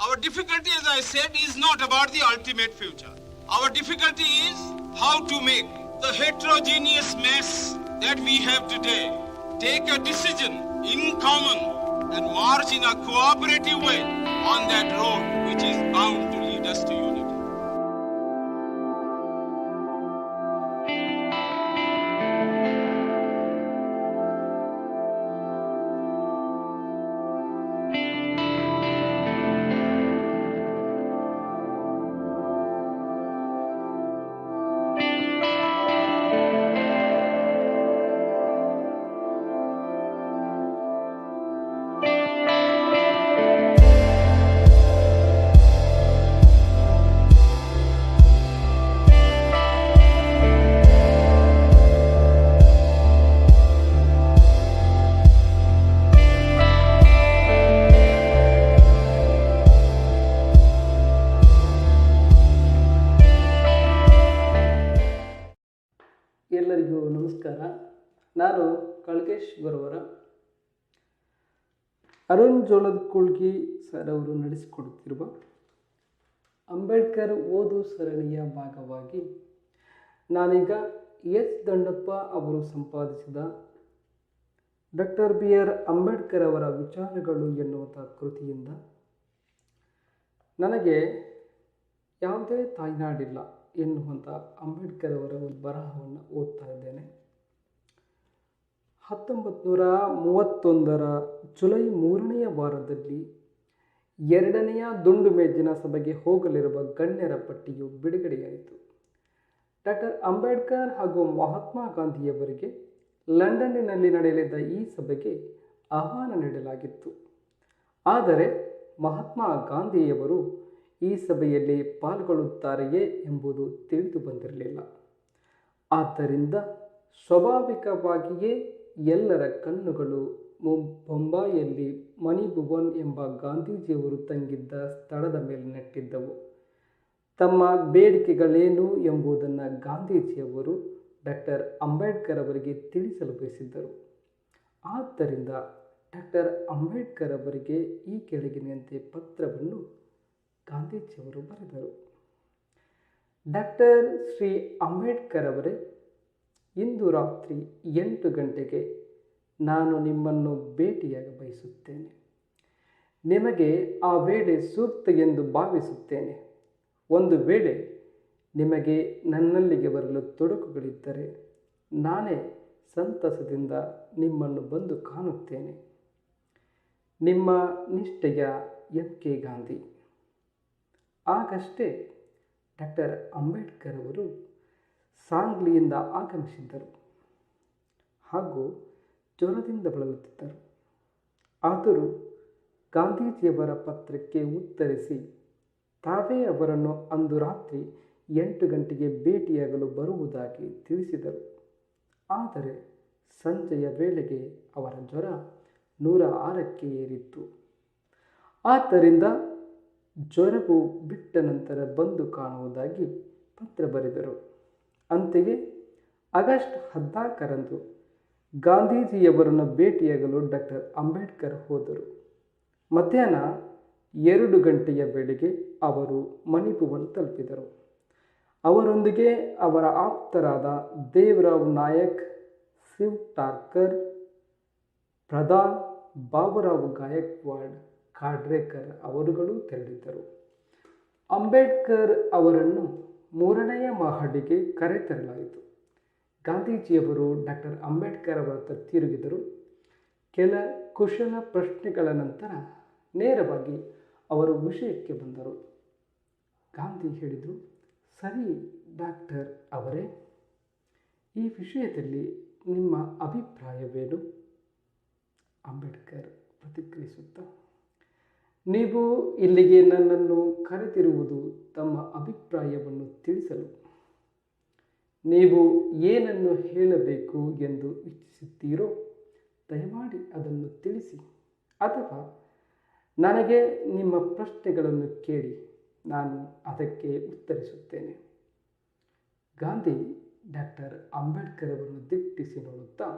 Our difficulty, as I said, is not about the ultimate future. Our difficulty is how to make the heterogeneous mess that we have today take a decision in common and march in a cooperative way on that road which is bound to lead us to unity. ಎಲ್ಲರಿಗೂ ನಮಸ್ಕಾರ. ನಾನು ಕಳಕೇಶ್ ಗುರುವರ. Arun ಜೋಳದಕುಳ್ಗಿ sir ಅವರು ನಡೆಸಿಕೊಡುತ್ತಿರುವ ಅಂಬೇಡ್ಕರ್ ಓದು ಸರಣಿಯ ಭಾಗವಾಗಿ ನಾನೀಗ S Dandappa ಅವರು ಸಂಪಾದಿಸಿದ ಡಾಕ್ಟರ್ BR ಅಂಬೇಡ್ಕರ್ ಅವರ ವಿಚಾರಗಳು ಎನ್ನುವಂಥ ಕೃತಿಯಿಂದ ನನಗೆ ಯಾವುದೇ ತಾಯ್ನಾಡಿಲ್ಲ ಎನ್ನುವಂಥ ಅಂಬೇಡ್ಕರ್ ಅವರ ಒಂದು ಬರಹವನ್ನು ಓದ್ತಾ ಇದ್ದೇನೆ. 1931 ಜುಲೈ 3ನೇ ವಾರದಲ್ಲಿ 2ನೇ ದುಂಡು ಮೇಜಿನ ಸಭೆಗೆ ಹೋಗಲಿರುವ ಗಣ್ಯರ ಪಟ್ಟಿಯು ಬಿಡುಗಡೆಯಾಯಿತು. ಡಾಕ್ಟರ್ ಅಂಬೇಡ್ಕರ್ ಹಾಗೂ ಮಹಾತ್ಮ ಗಾಂಧಿಯವರಿಗೆ ಲಂಡನ್ನಿನಲ್ಲಿ ನಡೆಯಲಿದ್ದ ಈ ಸಭೆಗೆ ಆಹ್ವಾನ ನೀಡಲಾಗಿತ್ತು. ಆದರೆ ಮಹಾತ್ಮ ಗಾಂಧಿಯವರು ಈ ಸಭೆಯಲ್ಲಿ ಪಾಲ್ಗೊಳ್ಳುತ್ತಾರೆಯೇ ಎಂಬುದು ತಿಳಿದು ಬಂದಿರಲಿಲ್ಲ. ಆದ್ದರಿಂದ ಸ್ವಾಭಾವಿಕವಾಗಿಯೇ ಎಲ್ಲರ ಕಣ್ಣುಗಳು ಬೊಂಬಾಯಿಯಲ್ಲಿ ಮಣಿಭುವನ್ ಎಂಬ ಗಾಂಧೀಜಿಯವರು ತಂಗಿದ್ದ ಸ್ಥಳದ ಮೇಲೆ ನೆಟ್ಟಿದ್ದವು. ತಮ್ಮ ಬೇಡಿಕೆಗಳೇನು ಎಂಬುದನ್ನು ಗಾಂಧೀಜಿಯವರು ಡಾಕ್ಟರ್ ಅಂಬೇಡ್ಕರ್ ಅವರಿಗೆ ತಿಳಿಸಲು ಬಯಸಿದ್ದರು. ಆದ್ದರಿಂದ ಡಾಕ್ಟರ್ ಅಂಬೇಡ್ಕರ್ ಅವರಿಗೆ ಈ ಕೆಳಗಿನಂತೆ ಪತ್ರವನ್ನು ಗಾಂಧೀಜಿಯವರು ಬರೆದರು. ಡಾಕ್ಟರ್ ಶ್ರೀ ಅಂಬೇಡ್ಕರ್ ಅವರೇ, ಇಂದು ರಾತ್ರಿ 8 ಗಂಟೆಗೆ ನಾನು ನಿಮ್ಮನ್ನು ಭೇಟಿಯಾಗ ಬಯಸುತ್ತೇನೆ. ನಿಮಗೆ ಆ ವೇಳೆ ಸೂಕ್ತ ಎಂದು ಭಾವಿಸುತ್ತೇನೆ. ಒಂದು ವೇಳೆ ನಿಮಗೆ ನನ್ನಲ್ಲಿಗೆ ಬರಲು ತೊಡಕುಗಳಿದ್ದರೆ ನಾನೇ ಸಂತಸದಿಂದ ನಿಮ್ಮನ್ನು ಬಂದು ಕಾಣುತ್ತೇನೆ. ನಿಮ್ಮ ನಿಷ್ಠೆಯ MK ಗಾಂಧಿ. ಆಗಷ್ಟೇ ಡಾಕ್ಟರ್ ಅಂಬೇಡ್ಕರ್ ಅವರು ಸಾಂಗ್ಲಿಯಿಂದ ಆಗಮಿಸಿದ್ದರು ಹಾಗೂ ಜ್ವರದಿಂದ ಬಳಲುತ್ತಿದ್ದರು. ಆದರೂ ಗಾಂಧೀಜಿಯವರ ಪತ್ರಕ್ಕೆ ಉತ್ತರಿಸಿ ತಾವೇ ಅವರನ್ನು ಅಂದು ರಾತ್ರಿ 8 ಗಂಟೆಗೆ ಭೇಟಿಯಾಗಲು ಬರುವುದಾಗಿ ತಿಳಿಸಿದರು. ಆದರೆ ಸಂಜೆಯ ವೇಳೆಗೆ ಅವರ ಜ್ವರ 106ಕ್ಕೆ ಏರಿತ್ತು. ಆದ್ದರಿಂದ ಜ್ವರವು ಬಿಟ್ಟ ನಂತರ ಬಂದು ಕಾಣುವುದಾಗಿ ಪತ್ರ ಬರೆದರು. ಅಂತೆಯೇ ಆಗಸ್ಟ್ 14ರಂದು ಗಾಂಧೀಜಿಯವರನ್ನು ಭೇಟಿಯಾಗಲು ಡಾಕ್ಟರ್ ಅಂಬೇಡ್ಕರ್ ಹೋದರು. ಮಧ್ಯಾಹ್ನ 2 ಗಂಟೆಯ ವೇಳೆಗೆ ಅವರು ಮಣಿಭುವನ್ ತಲುಪಿದರು. ಅವರೊಂದಿಗೆ ಅವರ ಆಪ್ತರಾದ ದೇವರಾವ್ ನಾಯಕ್, ಶಿವ್ ಠಾಕರ್, ಪ್ರಧಾನ್, ಬಾಬುರಾವ್ ಗಾಯಕ್ವಾಡ್, ಖಾಡ್ರೇಕರ್ ಅವರುಗಳು ತೆರಳಿದ್ದರು. ಅಂಬೇಡ್ಕರ್ ಅವರನ್ನು 3ನೇ ಮಹಡಿಗೆ ಕರೆತರಲಾಯಿತು. ಗಾಂಧೀಜಿಯವರು ಡಾಕ್ಟರ್ ಅಂಬೇಡ್ಕರ್ ಅವರ ಹತ್ರ ತಿರುಗಿದರು. ಕೆಲ ಕುಶಲ ಪ್ರಶ್ನೆಗಳ ನಂತರ ನೇರವಾಗಿ ಅವರು ವಿಷಯಕ್ಕೆ ಬಂದರು. ಗಾಂಧಿ ಹೇಳಿದರು, ಸರಿ ಡಾಕ್ಟರ್ ಅವರೇ, ಈ ವಿಷಯದಲ್ಲಿ ನಿಮ್ಮ ಅಭಿಪ್ರಾಯವೇನು? ಅಂಬೇಡ್ಕರ್ ಪ್ರತಿಕ್ರಿಯಿಸುತ್ತಾ, ನೀವು ಇಲ್ಲಿಗೆ ನನ್ನನ್ನು ಕರೆತಿರುವುದು ತಮ್ಮ ಅಭಿಪ್ರಾಯವನ್ನು ತಿಳಿಸಲು. ನೀವು ಏನನ್ನು ಹೇಳಬೇಕು ಎಂದು ಇಚ್ಛಿಸುತ್ತೀರೋ ದಯಮಾಡಿ ಅದನ್ನು ತಿಳಿಸಿ, ಅಥವಾ ನನಗೆ ನಿಮ್ಮ ಪ್ರಶ್ನೆಗಳನ್ನು ಕೇಳಿ ನಾನು ಅದಕ್ಕೆ ಉತ್ತರಿಸುತ್ತೇನೆ. ಗಾಂಧಿ ಡಾಕ್ಟರ್ ಅಂಬೇಡ್ಕರ್ ಅವರನ್ನು ದಿಟ್ಟಿಸಿ ನೋಡುತ್ತಾ,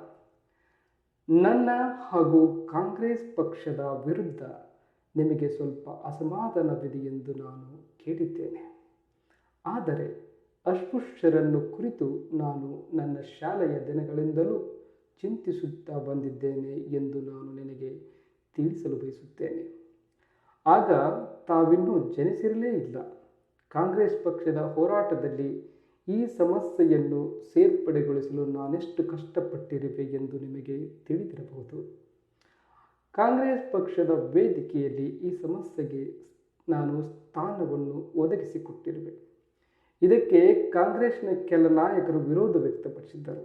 ನನ್ನ ಹಾಗೂ ಕಾಂಗ್ರೆಸ್ ಪಕ್ಷದ ವಿರುದ್ಧ ನಿಮಗೆ ಸ್ವಲ್ಪ ಅಸಮಾಧಾನವಿದೆ ಎಂದು ನಾನು ಕೇಳಿದ್ದೇನೆ. ಆದರೆ ಅಸ್ಪೃಶ್ಯರನ್ನು ಕುರಿತು ನಾನು ನನ್ನ ಶಾಲೆಯ ದಿನಗಳಿಂದಲೂ ಚಿಂತಿಸುತ್ತಾ ಬಂದಿದ್ದೇನೆ ಎಂದು ನಾನು ನಿನಗೆ ತಿಳಿಸಲು ಬಯಸುತ್ತೇನೆ. ಆಗ ತಾವಿನ್ನೂ ಜನಿಸಿರಲೇ ಇಲ್ಲ. ಕಾಂಗ್ರೆಸ್ ಪಕ್ಷದ ಹೋರಾಟದಲ್ಲಿ ಈ ಸಮಸ್ಯೆಯನ್ನು ಸೇರ್ಪಡೆಗೊಳಿಸಲು ನಾನೆಷ್ಟು ಕಷ್ಟಪಟ್ಟಿರುವೆ ಎಂದು ನಿಮಗೆ ತಿಳಿದಿರಬಹುದು. ಕಾಂಗ್ರೆಸ್ ಪಕ್ಷದ ವೇದಿಕೆಯಲ್ಲಿ ಈ ಸಮಸ್ಯೆಗೆ ನಾನು ಸ್ಥಾನವನ್ನು ಒದಗಿಸಿಕೊಟ್ಟಿರುವೆ. ಇದಕ್ಕೆ ಕಾಂಗ್ರೆಸ್ನ ಕೆಲ ನಾಯಕರು ವಿರೋಧ ವ್ಯಕ್ತಪಡಿಸಿದ್ದರು.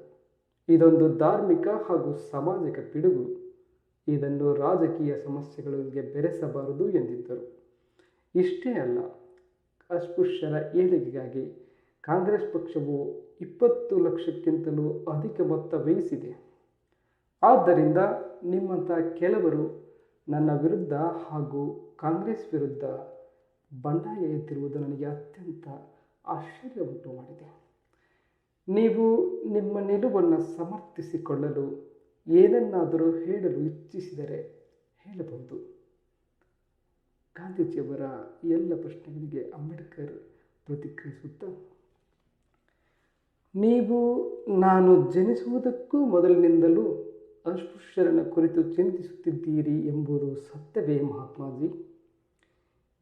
ಇದೊಂದು ಧಾರ್ಮಿಕ ಹಾಗೂ ಸಾಮಾಜಿಕ ಪಿಡುಗು, ಇದನ್ನು ರಾಜಕೀಯ ಸಮಸ್ಯೆಗಳಿಗೆ ಬೆರೆಸಬಾರದು ಎಂದಿದ್ದರು. ಇಷ್ಟೇ ಅಲ್ಲ, ಅಸ್ಪೃಶ್ಯರ ಏಳಿಗೆಗಾಗಿ ಕಾಂಗ್ರೆಸ್ ಪಕ್ಷವು 20 ಲಕ್ಷಕ್ಕಿಂತಲೂ ಅಧಿಕ ಮೊತ್ತ ವ್ಯಯಿಸಿದೆ. ಆದ್ದರಿಂದ ನಿಮ್ಮಂಥ ಕೆಲವರು ನನ್ನ ವಿರುದ್ಧ ಹಾಗೂ ಕಾಂಗ್ರೆಸ್ ವಿರುದ್ಧ ಬಂಡಾಯ ಎದ್ದಿರುವುದು ನನಗೆ ಅತ್ಯಂತ ಆಶ್ಚರ್ಯ ಉಂಟು ಮಾಡಿದೆ. ನೀವು ನಿಮ್ಮ ನಿಲುವನ್ನು ಸಮರ್ಥಿಸಿಕೊಳ್ಳಲು ಏನನ್ನಾದರೂ ಹೇಳಲು ಇಚ್ಛಿಸಿದರೆ ಹೇಳಬಹುದು. ಗಾಂಧೀಜಿಯವರ ಎಲ್ಲ ಪ್ರಶ್ನೆಗಳಿಗೆ ಅಂಬೇಡ್ಕರ್ ಪ್ರತಿಕ್ರಿಯಿಸುತ್ತಾ, ನೀವು ನಾನು ಜನಿಸುವುದಕ್ಕೂ ಮೊದಲಿನಿಂದಲೂ ಅಸ್ಪೃಶ್ಯರನ್ನ ಕುರಿತು ಚಿಂತಿಸುತ್ತಿದ್ದೀರಿ ಎಂಬುದು ಸತ್ಯವೇ ಮಹಾತ್ಮಾಜಿ?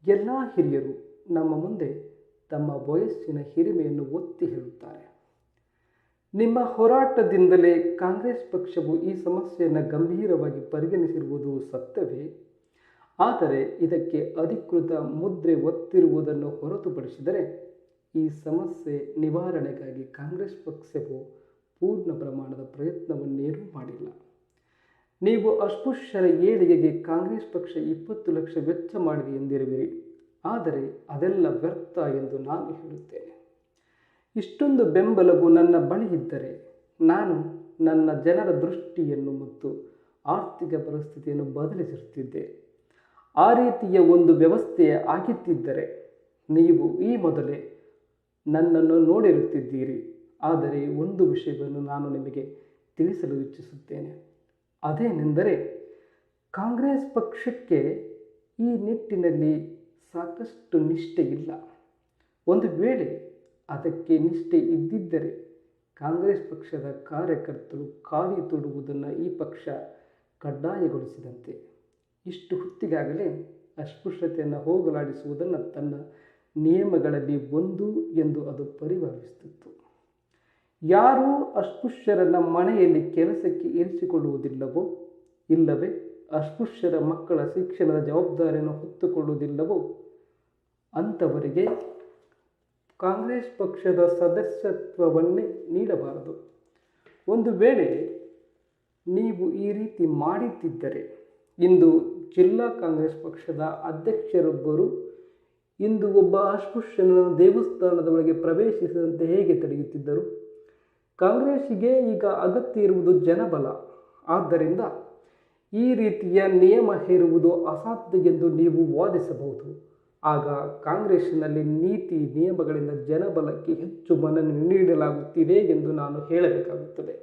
ಎಲ್ಲ ಹಿರಿಯರು ನಮ್ಮ ಮುಂದೆ ತಮ್ಮ ವಯಸ್ಸಿನ ಹಿರಿಮೆಯನ್ನು ಒತ್ತಿ ಹೇಳುತ್ತಾರೆ. ನಿಮ್ಮ ಹೋರಾಟದಿಂದಲೇ ಕಾಂಗ್ರೆಸ್ ಪಕ್ಷವು ಈ ಸಮಸ್ಯೆಯನ್ನು ಗಂಭೀರವಾಗಿ ಪರಿಗಣಿಸಿರುವುದು ಸತ್ಯವೇ? ಆದರೆ ಇದಕ್ಕೆ ಅಧಿಕೃತ ಮುದ್ರೆ ಒತ್ತಿರುವುದನ್ನು ಹೊರತುಪಡಿಸಿದರೆ ಈ ಸಮಸ್ಯೆ ನಿವಾರಣೆಗಾಗಿ ಕಾಂಗ್ರೆಸ್ ಪಕ್ಷವು ಪೂರ್ಣ ಪ್ರಮಾಣದ ಪ್ರಯತ್ನವನ್ನೇನೂ ಮಾಡಿಲ್ಲ. ನೀವು ಅಸ್ಪೃಶ್ಯರ ಏಳಿಗೆಗೆ ಕಾಂಗ್ರೆಸ್ ಪಕ್ಷ 20 ಲಕ್ಷ ವೆಚ್ಚ ಮಾಡಿದೆ ಎಂದಿರುವಿರಿ. ಆದರೆ ಅದೆಲ್ಲ ವ್ಯರ್ಥ ಎಂದು ನಾನು ಹೇಳುತ್ತೇನೆ. ಇಷ್ಟೊಂದು ಬೆಂಬಲವು ನನ್ನ ಬಳಿ ಇದ್ದರೆ ನಾನು ನನ್ನ ಜನರ ದೃಷ್ಟಿಯನ್ನು ಮತ್ತು ಆರ್ಥಿಕ ಪರಿಸ್ಥಿತಿಯನ್ನು ಬದಲಿಸುತ್ತಿದ್ದೆ. ಆ ರೀತಿಯ ಒಂದು ವ್ಯವಸ್ಥೆ ಆಗಿದ್ದಿದ್ದರೆ ನೀವು ಈ ಮೊದಲೇ ನನ್ನನ್ನು ನೋಡಿರುತ್ತಿದ್ದೀರಿ. ಆದರೆ ಒಂದು ವಿಷಯವನ್ನು ನಾನು ನಿಮಗೆ ತಿಳಿಸಲು ಇಚ್ಛಿಸುತ್ತೇನೆ. ಅದೇನೆಂದರೆ, ಕಾಂಗ್ರೆಸ್ ಪಕ್ಷಕ್ಕೆ ಈ ನಿಟ್ಟಿನಲ್ಲಿ ಸಾಕಷ್ಟು ನಿಷ್ಠೆ ಇಲ್ಲ. ಒಂದು ವೇಳೆ ಅದಕ್ಕೆ ನಿಷ್ಠೆ ಇದ್ದಿದ್ದರೆ ಕಾಂಗ್ರೆಸ್ ಪಕ್ಷದ ಕಾರ್ಯಕರ್ತರು ಖಾಲಿ ತೊಡುವುದನ್ನು ಈ ಪಕ್ಷ ಕಡ್ಡಾಯಗೊಳಿಸಿದಂತೆ. ಇಷ್ಟು ಹೊತ್ತಿಗಾಗಲೇ ಅಸ್ಪೃಶ್ಯತೆಯನ್ನು ಹೋಗಲಾಡಿಸುವುದನ್ನು ತನ್ನ ನಿಯಮಗಳಲ್ಲಿ ಒಂದು ಎಂದು ಅದು ಪರಿಭಾವಿಸುತ್ತಿತ್ತು. ಯಾರೂ ಅಸ್ಪೃಶ್ಯರನ್ನು ಮನೆಯಲ್ಲಿ ಕೆಲಸಕ್ಕೆ ಇರಿಸಿಕೊಳ್ಳುವುದಿಲ್ಲವೋ, ಇಲ್ಲವೇ ಅಸ್ಪೃಶ್ಯರ ಮಕ್ಕಳ ಶಿಕ್ಷಣದ ಜವಾಬ್ದಾರಿಯನ್ನು ಹೊತ್ತುಕೊಳ್ಳುವುದಿಲ್ಲವೋ ಅಂಥವರಿಗೆ ಕಾಂಗ್ರೆಸ್ ಪಕ್ಷದ ಸದಸ್ಯತ್ವವನ್ನೇ ನೀಡಬಾರದು. ಒಂದು ವೇಳೆ ನೀವು ಈ ರೀತಿ ಮಾಡುತ್ತಿದ್ದರೆ ಇಂದು ಜಿಲ್ಲಾ ಕಾಂಗ್ರೆಸ್ ಪಕ್ಷದ ಅಧ್ಯಕ್ಷರೊಬ್ಬರು ಇಂದು ಒಬ್ಬ ಅಸ್ಪೃಶ್ಯನ ದೇವಸ್ಥಾನದ ಒಳಗೆ ಪ್ರವೇಶಿಸದಂತೆ ಹೇಗೆ ತಡೆಯುತ್ತಿದ್ದರು? ಕಾಂಗ್ರೆಸ್ಸಿಗೆ ಈಗ ಅಗತ್ಯ ಇರುವುದು ಜನಬಲ. ಆದ್ದರಿಂದ ಈ ರೀತಿಯ ನಿಯಮ ಹೇರುವುದು ಅಸಾಧ್ಯ ಎಂದು ನೀವು ವಾದಿಸಬಹುದು. ಆಗ ಕಾಂಗ್ರೆಸ್ಸಿನಲ್ಲಿ ನೀತಿ ನಿಯಮಗಳಿಂದ ಜನಬಲಕ್ಕೆ ಹೆಚ್ಚು ಮನ್ನಣೆ ನೀಡಲಾಗುತ್ತಿದೆ ಎಂದು ನಾನು ಹೇಳಬೇಕಾಗುತ್ತದೆ.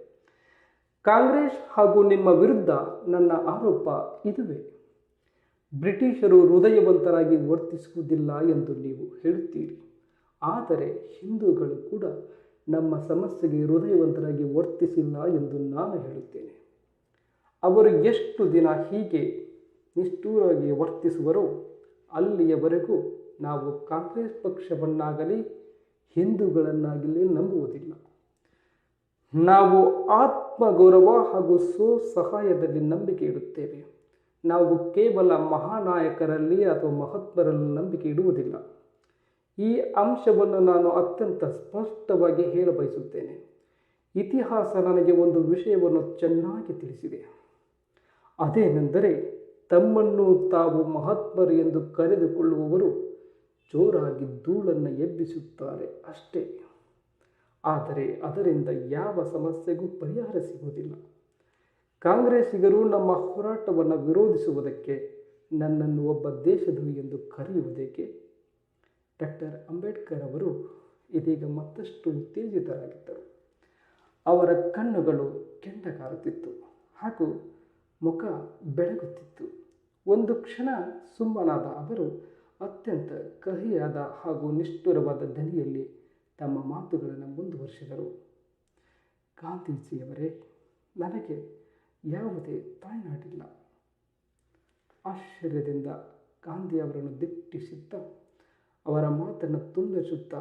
ಕಾಂಗ್ರೆಸ್ ಹಾಗೂ ನಿಮ್ಮ ವಿರುದ್ಧ ನನ್ನ ಆರೋಪ ಇದುವೇ. ಬ್ರಿಟಿಷರು ಹೃದಯವಂತರಾಗಿ ವರ್ತಿಸುವುದಿಲ್ಲ ಎಂದು ನೀವು ಹೇಳುತ್ತೀರಿ. ಆದರೆ ಹಿಂದೂಗಳು ಕೂಡ ನಮ್ಮ ಸಮಸ್ಯೆಗೆ ಹೃದಯವಂತರಾಗಿ ವರ್ತಿಸಿಲ್ಲ ಎಂದು ನಾನು ಹೇಳುತ್ತೇನೆ. ಅವರು ಎಷ್ಟು ದಿನ ಹೀಗೆ ನಿಷ್ಠುರವಾಗಿ ವರ್ತಿಸುವರೋ ಅಲ್ಲಿಯವರೆಗೂ ನಾವು ಕಾಂಗ್ರೆಸ್ ಪಕ್ಷವನ್ನಾಗಲಿ ಹಿಂದೂಗಳನ್ನಾಗಲಿ ನಂಬುವುದಿಲ್ಲ. ನಾವು ಆತ್ಮಗೌರವ ಹಾಗೂ ಸ್ವಸಹಾಯದಲ್ಲಿ ನಂಬಿಕೆ ಇಡುತ್ತೇವೆ. ನಾವು ಕೇವಲ ಮಹಾನಾಯಕರಲ್ಲಿ ಅಥವಾ ಮಹಾತ್ಮರಲ್ಲಿ ನಂಬಿಕೆ ಇಡುವುದಿಲ್ಲ. ಈ ಅಂಶವನ್ನು ನಾನು ಅತ್ಯಂತ ಸ್ಪಷ್ಟವಾಗಿ ಹೇಳಬಯಸುತ್ತೇನೆ. ಇತಿಹಾಸ ನನಗೆ ಒಂದು ವಿಷಯವನ್ನು ಚೆನ್ನಾಗಿ ತಿಳಿಸಿದೆ. ಅದೇನೆಂದರೆ, ತಮ್ಮನ್ನು ತಾವು ಮಹಾತ್ಮರು ಎಂದು ಕರೆದುಕೊಳ್ಳುವವರು ಜೋರಾಗಿ ಧೂಳನ್ನು ಎಬ್ಬಿಸುತ್ತಾರೆ ಅಷ್ಟೇ. ಆದರೆ ಅದರಿಂದ ಯಾವ ಸಮಸ್ಯೆಗೂ ಪರಿಹಾರ ಸಿಗುವುದಿಲ್ಲ. ಕಾಂಗ್ರೆಸ್ಸಿಗರು ನಮ್ಮ ಹೋರಾಟವನ್ನು ವಿರೋಧಿಸುವುದಕ್ಕೆ ನನ್ನನ್ನು ಒಬ್ಬ ದೇಶದ್ರೋಹಿ ಎಂದು ಕರೆಯುವುದೇಕೆ? ಡಾಕ್ಟರ್ ಅಂಬೇಡ್ಕರ್ ಅವರು ಇದೀಗ ಮತ್ತಷ್ಟು ಉತ್ತೇಜಿತರಾಗಿದ್ದರು. ಅವರ ಕಣ್ಣುಗಳು ಕೆಂಡ ಕಾರುತ್ತಿತ್ತು ಹಾಗೂ ಮುಖ ಬೆಳಗುತ್ತಿತ್ತು. ಒಂದು ಕ್ಷಣ ಸುಮ್ಮನಾದ ಅವರು ಅತ್ಯಂತ ಕಹಿಯಾದ ಹಾಗೂ ನಿಷ್ಠುರವಾದ ದನಿಯಲ್ಲಿ ತಮ್ಮ ಮಾತುಗಳನ್ನು ಮುಂದುವರಿಸಿದರು. ಗಾಂಧೀಜಿಯವರೇ, ನನಗೆ ಯಾವುದೇ ತಾಯ್ನಾಡಿಲ್ಲ. ಆಶ್ಚರ್ಯದಿಂದ ಗಾಂಧಿ ಅವರನ್ನು ದಿಟ್ಟಿಸುತ್ತಾ ಅವರ ಮಾತನ್ನು ತುಂಡರಿಸುತ್ತಾ,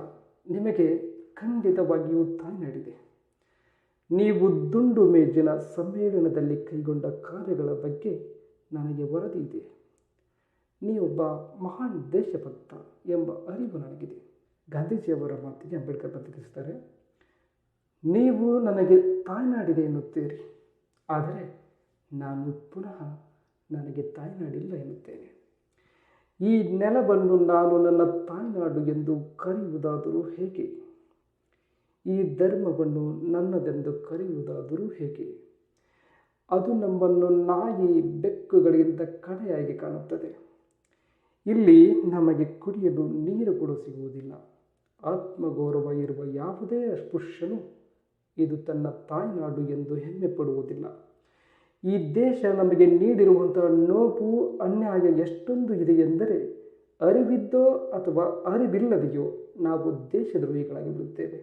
ನಿಮಗೆ ಖಂಡಿತವಾಗಿಯೂ ತಾಯ್ನಾಡಿದೆ. ನೀವು ದುಂಡು ಮೇಜಿನ ಸಮ್ಮೇಳನದಲ್ಲಿ ಕೈಗೊಂಡ ಕಾರ್ಯಗಳ ಬಗ್ಗೆ ನನಗೆ ವರದಿ ಇದೆ. ನೀವೊಬ್ಬ ಮಹಾನ್ ದೇಶಭಕ್ತ ಎಂಬ ಅರಿವು ನನಗಿದೆ. ಗಾಂಧೀಜಿಯವರ ಮಾತಿಗೆ ಅಂಬೇಡ್ಕರ್ ಪ್ರತಿಕ್ರಿಯಿಸುತ್ತಾರೆ, ನೀವು ನನಗೆ ತಾಯ್ನಾಡಿದೆ ಎನ್ನುತ್ತೀರಿ, ಆದರೆ ನಾನು ಪುನಃ ನನಗೆ ತಾಯ್ನಾಡಿಲ್ಲ ಎನ್ನುತ್ತೇನೆ. ಈ ನೆಲವನ್ನು ನಾನು ನನ್ನ ತಾಯ್ನಾಡು ಎಂದು ಕರೆಯುವುದಾದರೂ ಹೇಗೆ? ಈ ಧರ್ಮವನ್ನು ನನ್ನದೆಂದು ಕರೆಯುವುದಾದರೂ ಹೇಗೆ? ಅದು ನಮ್ಮನ್ನು ನಾಯಿ ಬೆಕ್ಕುಗಳಿಗಿಂತ ಕಡೆಯಾಗಿ ಕಾಣುತ್ತದೆ. ಇಲ್ಲಿ ನಮಗೆ ಕುಡಿಯಲು ನೀರು ಕೂಡ ಸಿಗುವುದಿಲ್ಲ. ಆತ್ಮಗೌರವ ಇರುವ ಯಾವುದೇ ಅಸ್ಪೃಶ್ಯನು ಇದು ತನ್ನ ತಾಯ್ನಾಡು ಎಂದು ಹೆಮ್ಮೆ ಪಡುವುದಿಲ್ಲ. ಈ ದೇಶ ನಮಗೆ ನೀಡಿರುವಂತಹ ನೋವು ಅನ್ಯಾಯ ಎಷ್ಟೊಂದು ಇದೆ ಎಂದರೆ, ಅರಿವಿದ್ದೋ ಅಥವಾ ಅರಿವಿಲ್ಲದೆಯೋ ನಾವು ದೇಶದ್ರೋಹಿಗಳಾಗಿ ಬಿಡುತ್ತೇವೆ.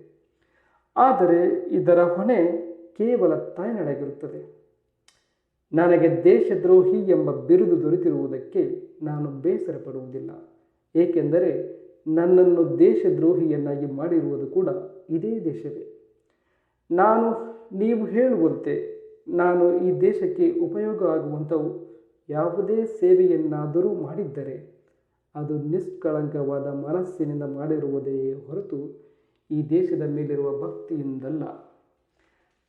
ಆದರೆ ಇದರ ಹೊಣೆ ಕೇವಲ ತಾಯ್ನಾಡಾಗಿರುತ್ತದೆ. ನನಗೆ ದೇಶದ್ರೋಹಿ ಎಂಬ ಬಿರುದು ದೊರೆತಿರುವುದಕ್ಕೆ ನಾನು ಬೇಸರ ಪಡುವುದಿಲ್ಲ. ಏಕೆಂದರೆ ನನ್ನನ್ನು ದೇಶದ್ರೋಹಿಯನ್ನಾಗಿ ಮಾಡಿರುವುದು ಕೂಡ ಇದೇ ದೇಶವೇ. ನೀವು ಹೇಳುವಂತೆ ನಾನು ಈ ದೇಶಕ್ಕೆ ಉಪಯೋಗ ಆಗುವಂಥವು ಯಾವುದೇ ಸೇವೆಯನ್ನಾದರೂ ಮಾಡಿದ್ದರೆ ಅದು ನಿಷ್ಕಳಂಕವಾದ ಮನಸ್ಸಿನಿಂದ ಮಾಡಿರುವುದೇ ಹೊರತು ಈ ದೇಶದ ಮೇಲಿರುವ ಭಕ್ತಿಯಿಂದಲ್ಲ.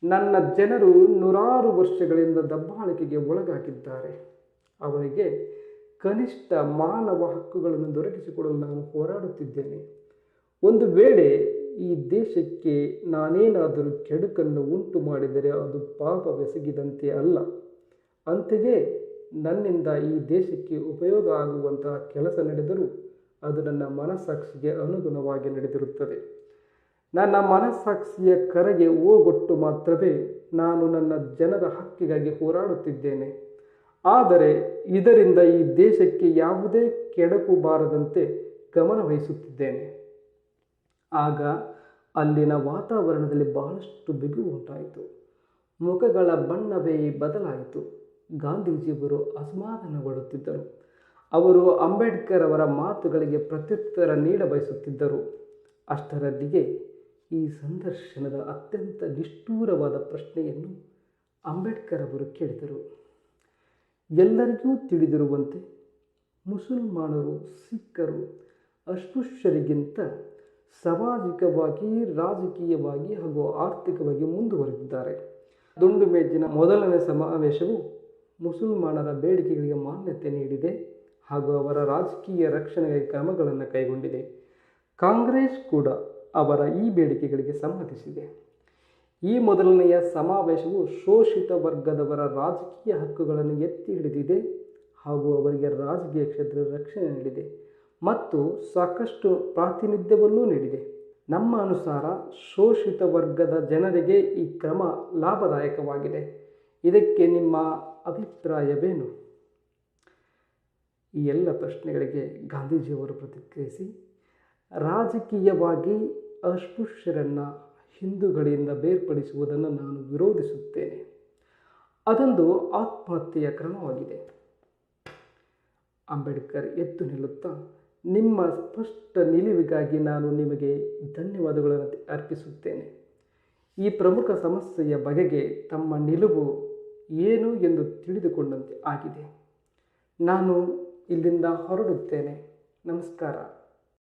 ನನ್ನ ಜನರು ನೂರಾರು ವರ್ಷಗಳಿಂದ ದಬ್ಬಾಳಿಕೆಗೆ ಒಳಗಾಗಿದ್ದಾರೆ. ಅವರಿಗೆ ಕನಿಷ್ಠ ಮಾನವ ಹಕ್ಕುಗಳನ್ನು ದೊರಕಿಸಿಕೊಡಲು ನಾನು ಹೋರಾಡುತ್ತಿದ್ದೇನೆ. ಒಂದು ವೇಳೆ ಈ ದೇಶಕ್ಕೆ ನಾನೇನಾದರೂ ಕೆಡುಕನ್ನು ಉಂಟು ಮಾಡಿದರೆ ಅದು ಪಾಪವೆಸಗಿದಂತೆ ಅಲ್ಲ. ಅಂತೆಯೇ ನನ್ನಿಂದ ಈ ದೇಶಕ್ಕೆ ಉಪಯೋಗ ಆಗುವಂತಹ ಕೆಲಸ ನಡೆದರೂ ಅದು ನನ್ನ ಮನಸ್ಸಾಕ್ಷಿಗೆ ಅನುಗುಣವಾಗಿ ನಡೆದಿರುತ್ತದೆ. ನನ್ನ ಮನಸ್ಸಾಕ್ಷಿಯ ಕರೆಗೆ ಓಗೊಟ್ಟು ಮಾತ್ರವೇ ನಾನು ನನ್ನ ಜನರ ಹಕ್ಕಿಗಾಗಿ ಹೋರಾಡುತ್ತಿದ್ದೇನೆ. ಆದರೆ ಇದರಿಂದ ಈ ದೇಶಕ್ಕೆ ಯಾವುದೇ ಕೆಡಕು ಬಾರದಂತೆ ಗಮನ ವಹಿಸುತ್ತಿದ್ದೇನೆ. ಆಗ ಅಲ್ಲಿನ ವಾತಾವರಣದಲ್ಲಿ ಬಹಳಷ್ಟು ಬಿಗುವು ಉಂಟಾಯಿತು. ಮುಖಗಳ ಬಣ್ಣವೇ ಬದಲಾಯಿತು. ಗಾಂಧೀಜಿಯವರು ಅಸಮಾಧಾನಗೊಳ್ಳುತ್ತಿದ್ದರು. ಅವರು ಅಂಬೇಡ್ಕರ್ ಅವರ ಮಾತುಗಳಿಗೆ ಪ್ರತ್ಯುತ್ತರ ನೀಡಬಯಸುತ್ತಿದ್ದರು. ಅಷ್ಟರಲ್ಲಿಯೇ ಈ ಸಂದರ್ಶನದ ಅತ್ಯಂತ ನಿಷ್ಠೂರವಾದ ಪ್ರಶ್ನೆಯನ್ನು ಅಂಬೇಡ್ಕರ್ ಅವರು ಕೇಳಿದರು. ಎಲ್ಲರಿಗೂ ತಿಳಿದಿರುವಂತೆ ಮುಸಲ್ಮಾನರು, ಸಿಖ್ಖರು ಅಸ್ಪೃಶ್ಯರಿಗಿಂತ ಸಾಮಾಜಿಕವಾಗಿ, ರಾಜಕೀಯವಾಗಿ ಹಾಗೂ ಆರ್ಥಿಕವಾಗಿ ಮುಂದುವರೆದಿದ್ದಾರೆ. ದುಂಡು ಮೇಜಿನ ಮೊದಲನೇ ಸಮಾವೇಶವು ಮುಸಲ್ಮಾನರ ಬೇಡಿಕೆಗಳಿಗೆ ಮಾನ್ಯತೆ ನೀಡಿದೆ ಹಾಗೂ ಅವರ ರಾಜಕೀಯ ರಕ್ಷಣೆಗೆ ಕ್ರಮಗಳನ್ನು ಕೈಗೊಂಡಿದೆ. ಕಾಂಗ್ರೆಸ್ ಕೂಡ ಅವರ ಈ ಬೇಡಿಕೆಗಳಿಗೆ ಸಮ್ಮತಿಸಿದೆ. ಈ ಮೊದಲನೆಯ ಸಮಾವೇಶವು ಶೋಷಿತ ವರ್ಗದವರ ರಾಜಕೀಯ ಹಕ್ಕುಗಳನ್ನು ಎತ್ತಿ ಹಿಡಿದಿದೆ ಹಾಗೂ ಅವರಿಗೆ ರಾಜಕೀಯ ಕ್ಷೇತ್ರದ ರಕ್ಷಣೆ ನೀಡಿದೆ ಮತ್ತು ಸಾಕಷ್ಟು ಪ್ರಾತಿನಿಧ್ಯವನ್ನೂ ನೀಡಿದೆ. ನಮ್ಮ ಅನುಸಾರ ಶೋಷಿತ ವರ್ಗದ ಜನರಿಗೆ ಈ ಕ್ರಮ ಲಾಭದಾಯಕವಾಗಿದೆ. ಇದಕ್ಕೆ ನಿಮ್ಮ ಅಭಿಪ್ರಾಯವೇನು? ಈ ಎಲ್ಲ ಪ್ರಶ್ನೆಗಳಿಗೆ ಗಾಂಧೀಜಿಯವರು ಪ್ರತಿಕ್ರಿಯಿಸಿ, ರಾಜಕೀಯವಾಗಿ ಅಸ್ಪೃಶ್ಯರನ್ನು ಹಿಂದೂಗಳಿಂದ ಬೇರ್ಪಡಿಸುವುದನ್ನು ನಾನು ವಿರೋಧಿಸುತ್ತೇನೆ. ಅದೊಂದು ಆತ್ಮಹತ್ಯೆಯ ಕ್ರಮವಾಗಿದೆ. ಅಂಬೇಡ್ಕರ್ ಎದ್ದು ನಿಲ್ಲುತ್ತಾ, ನಿಮ್ಮ ಸ್ಪಷ್ಟ ನಿಲುವಿಗಾಗಿ ನಾನು ನಿಮಗೆ ಧನ್ಯವಾದಗಳನ್ನು ಅರ್ಪಿಸುತ್ತೇನೆ. ಈ ಪ್ರಮುಖ ಸಮಸ್ಯೆಯ ಬಗೆಗೆ ತಮ್ಮ ನಿಲುವು ಏನು ಎಂದು ತಿಳಿದುಕೊಂಡಂತೆ ಆಗಿದೆ. ನಾನು ಇಲ್ಲಿಂದ ಹೊರಡುತ್ತೇನೆ. ನಮಸ್ಕಾರ.